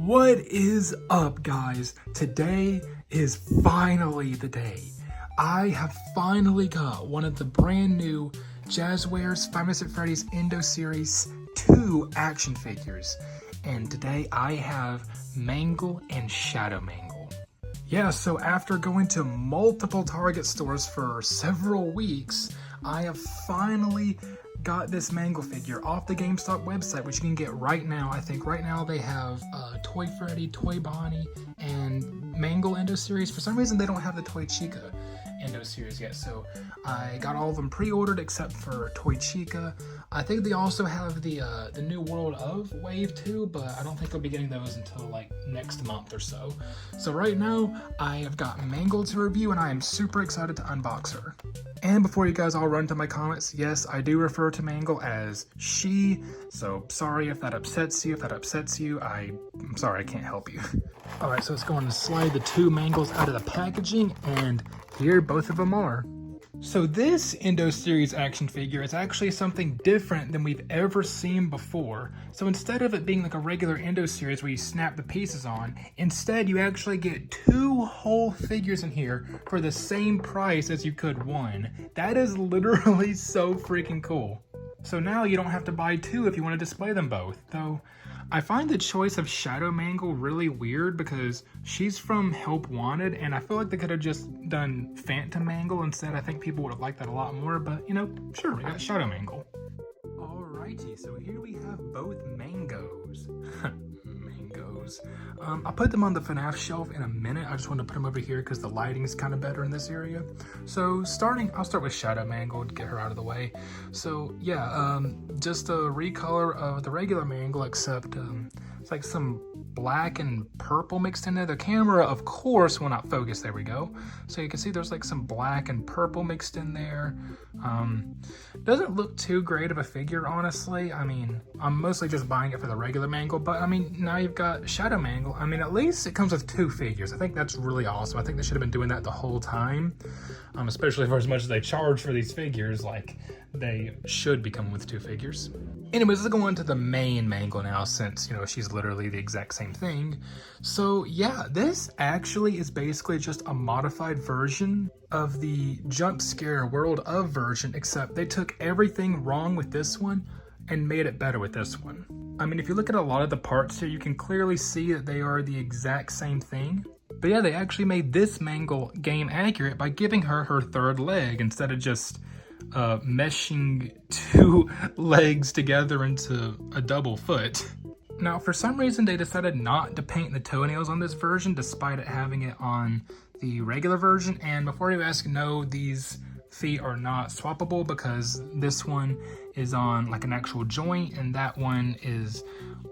What is up, guys? Today is finally the day. I have finally got one of the brand new Jazwares Five Nights at Freddy's Endo-02 action figures. And today I have Mangle and Shadow Mangle. Yeah, so after going to multiple Target stores for several weeks, I have finally got this Mangle figure off the GameStop website, which you can get right now. I think right now they have Toy Freddy, Toy Bonnie, and Mangle Endo series. For some reason, they don't have the Toy Chica Endo series yet, so I got all of them pre-ordered except for Toy Chica. I think they also have the new World of Wave 2, but I don't think I'll be getting those until like next month or so. So right now, I have got Mangle to review, and I am super excited to unbox her. And before you guys all run to my comments, yes, I do refer to Mangle as she, so sorry if that upsets you. I'm sorry, I can't help you. All right, so let's go on and slide the two Mangles out of the packaging, and here both of them are. So this Endo series action figure is actually something different than we've ever seen before. So instead of it being like a regular Endo series where you snap the pieces on, instead you actually get two whole figures in here for the same price as you could one. That is literally so freaking cool. So now you don't have to buy two if you want to display them both, though. I find the choice of Shadow Mangle really weird because she's from Help Wanted, and I feel like they could have just done Phantom Mangle instead. I think people would have liked that a lot more, but you know, sure, we got Shadow Mangle. Alrighty, so here we have both Mangos. Mangos. I'll put them on the Fnaf shelf in a minute. I just want to put them over here because the lighting is kind of better in this area. So I'll start with Shadow Mangle to get her out of the way. So yeah, just a recolor of the regular Mangle, except it's like some black and purple mixed in there. The camera, of course, will not focus. There we go. So you can see there's like some black and purple mixed in there. Doesn't look too great of a figure, honestly. I mean, I'm mostly just buying it for the regular Mangle, but I mean, now you've got Shadow Mangle. I mean, at least it comes with two figures. I think that's really awesome. I think they should have been doing that the whole time, especially for as much as they charge for these figures. Like, they should be coming with two figures. Anyways, let's go on to the main Mangle now, since, you know, she's literally the exact same thing. So yeah, this actually is basically just a modified version of the Jump Scare World of version, except they took everything wrong with this one and made it better with this one. I mean, if you look at a lot of the parts here, you can clearly see that they are the exact same thing. But yeah, they actually made this Mangle game accurate by giving her her third leg instead of just meshing two legs together into a double foot. Now, for some reason, they decided not to paint the toenails on this version, despite it having it on the regular version. And before you ask, no, these feet are not swappable because this one is on like an actual joint and that one is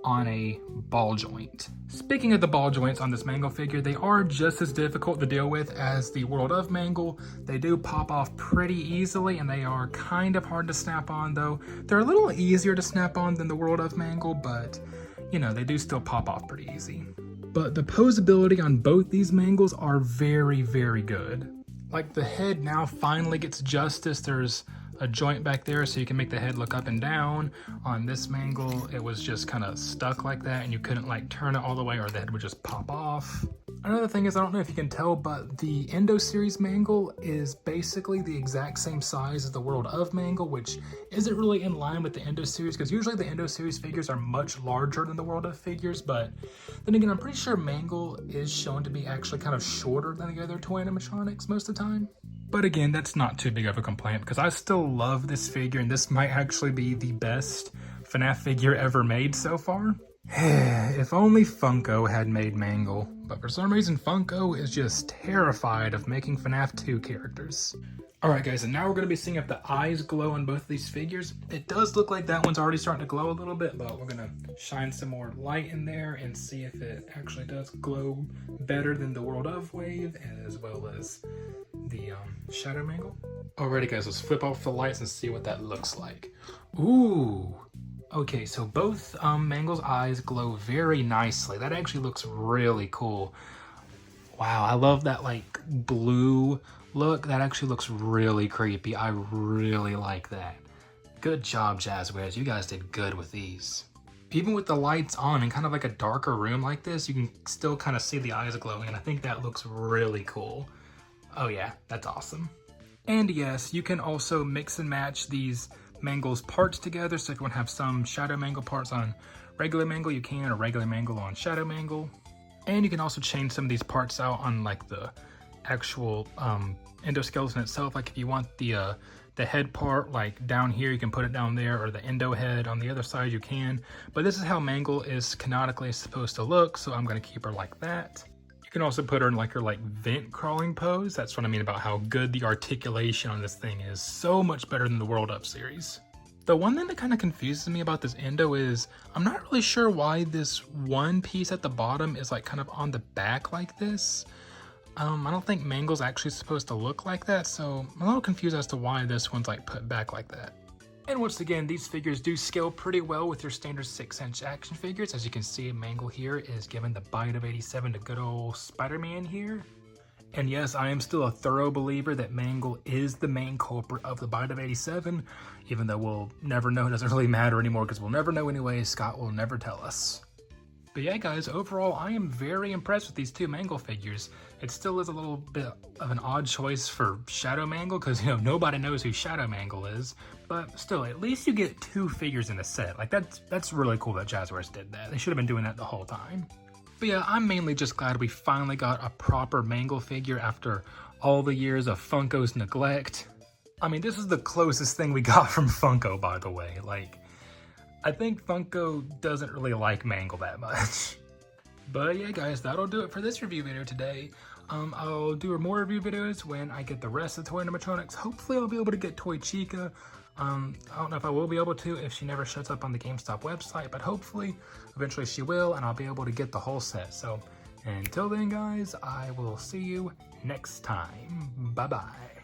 on a ball joint. Speaking of the ball joints on this Mangle figure, they are just as difficult to deal with as the World of Mangle. They do pop off pretty easily, and they are kind of hard to snap on, though. They're a little easier to snap on than the World of Mangle, but you know, they do still pop off pretty easy. But the posability on both these Mangles are very, very good. Like, the head now finally gets justice. There's a joint back there so you can make the head look up and down. On this Mangle, it was just kind of stuck like that and you couldn't like turn it all the way or the head would just pop off. Another thing is, I don't know if you can tell, but the Endo series Mangle is basically the exact same size as the World of Mangle, which isn't really in line with the Endo series because usually the Endo series figures are much larger than the World of figures. But then again, I'm pretty sure Mangle is shown to be actually kind of shorter than the other toy animatronics most of the time. But again, that's not too big of a complaint because I still love this figure, and this might actually be the best FNAF figure ever made so far. If only Funko had made Mangle, but for some reason Funko is just terrified of making FNAF 2 characters. Alright guys, and now we're going to be seeing if the eyes glow on both these figures. It does look like that one's already starting to glow a little bit, but we're going to shine some more light in there and see if it actually does glow better than the World of Wave, as well as the Shadow Mangle. Alrighty guys, let's flip off the lights and see what that looks like. Ooh! Okay, so both Mangle's eyes glow very nicely. That actually looks really cool. Wow, I love that like blue look. That actually looks really creepy. I really like that. Good job, Jazwares. You guys did good with these. even with the lights on in kind of like a darker room like this, you can still kind of see the eyes glowing, and I think that looks really cool. Oh yeah, that's awesome. And yes, you can also mix and match these Mangle's parts together, so if you want to have some Shadow Mangle parts on regular Mangle, you can, or regular Mangle on Shadow Mangle. And you can also change some of these parts out on like the actual endoskeleton itself. Like if you want the head part like down here, you can put it down there, or the endo head on the other side, you can. But this is how Mangle is canonically supposed to look, so I'm going to keep her like that. You can also put her in like her vent crawling pose. That's what I mean about how good the articulation on this thing is. So much better than the World Up series. The one thing that kind of confuses me about this endo is I'm not really sure why this one piece at the bottom is like kind of on the back like this. I don't think Mangle's actually supposed to look like that, so I'm a little confused as to why this one's like put back like that. And once again, these figures do scale pretty well with your standard 6-inch action figures. As you can see, Mangle here is given the bite of 87 to good old Spider-Man here. And yes, I am still a thorough believer that Mangle is the main culprit of the bite of 87, even though we'll never know. It doesn't really matter anymore because we'll never know anyway. Scott will never tell us. But yeah, guys, overall, I am very impressed with these two Mangle figures. It still is a little bit of an odd choice for Shadow Mangle because, you know, nobody knows who Shadow Mangle is. But still, at least you get 2 figures in a set. Like, that's really cool that Jazwares did that. They should have been doing that the whole time. But yeah, I'm mainly just glad we finally got a proper Mangle figure after all the years of Funko's neglect. I mean, this is the closest thing we got from Funko, by the way. Like, I think Funko doesn't really like Mangle that much. But yeah, guys, that'll do it for this review video today. I'll do more review videos when I get the rest of the toy animatronics. Hopefully I'll be able to get Toy Chica. I don't know if I will be able to if she never shows up on the GameStop website, but hopefully eventually she will, and I'll be able to get the whole set. So until then, guys, I will see you next time. Bye-bye.